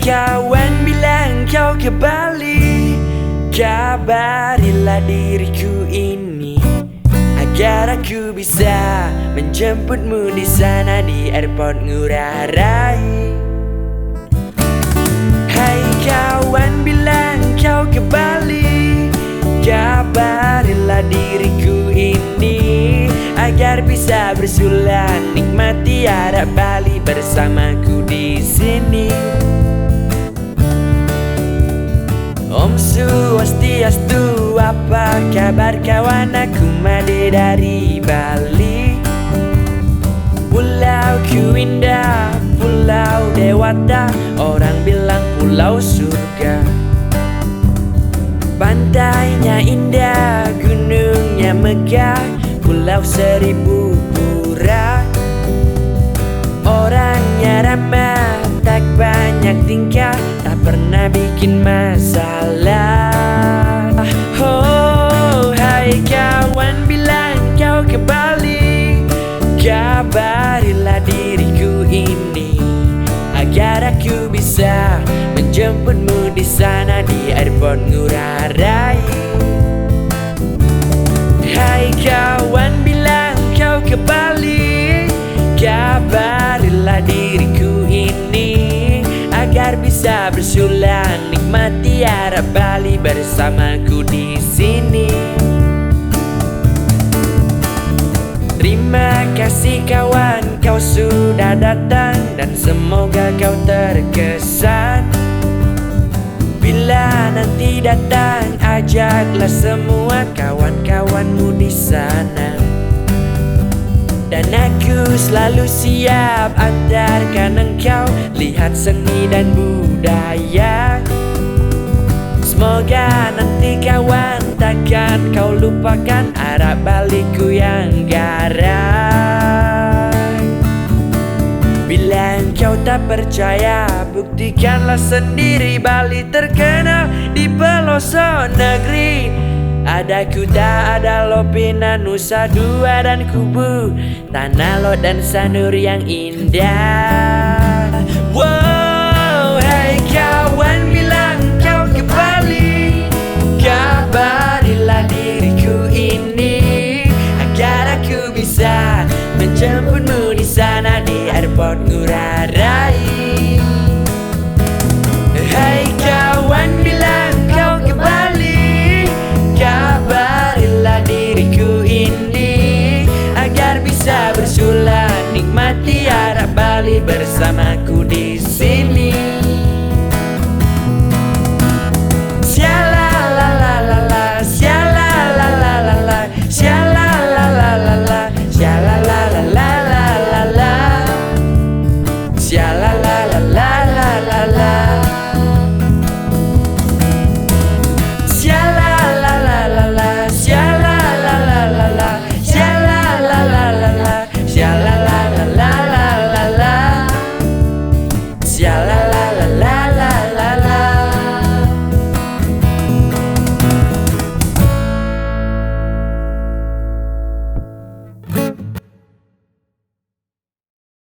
kawan, bilang kau ke Bali, kabarilah diriku ini agar aku bisa menjemputmu di sana di airport Ngurah Rai. Hai kawan, bilang kau ke Bali, kabarilah diriku ini agar bisa bersulang nikmati Arab Bali bersamaku di sini. Om Swastiastu, apa kabar kawan? Aku Made dari Bali. Pulauku indah, pulau dewata, orang bilang pulau surga. Pantainya indah, gunungnya megah, pulau seribu pura. Orangnya ramah, tak banyak tingkah, tak pernah bikin masalah. Oh, hai kawan, bilang kau ke Bali, kabarilah diriku ini agar aku bisa menjemputmu di sana di airport Ngurah Rai. Hai kawan, bilang kau ke Bali, kabarilah diriku ini agar bisa bersulang nikmati Arab Bali bersamaku di sini. Terima kasih kawan, kau sudah datang dan semoga kau terkesan. Bila nanti datang, ajaklah semua kawan-kawanmu di sana. Dan aku selalu siap antarkan engkau lihat seni dan budaya. Semoga nanti kawan takkan kau lupakan Arab Baliku yang garang. Bila engkau tak percaya, buktikanlah sendiri. Bali terkenal di pelosok negeri. Ada Kuta, ada Lopina, Nusa Dua dan Kubu, Tanah Lot dan Sanur yang indah. Wow, hai kawan, bilang kau ke Bali, kabarilah diriku ini agar aku bisa menjemputmu di sana di airport Ngurah Rai. Hai kawan, bilang kau ke Bali, kabarilah diriku ini agar bisa bersulang nikmati Arab Bali bersamaku di sini.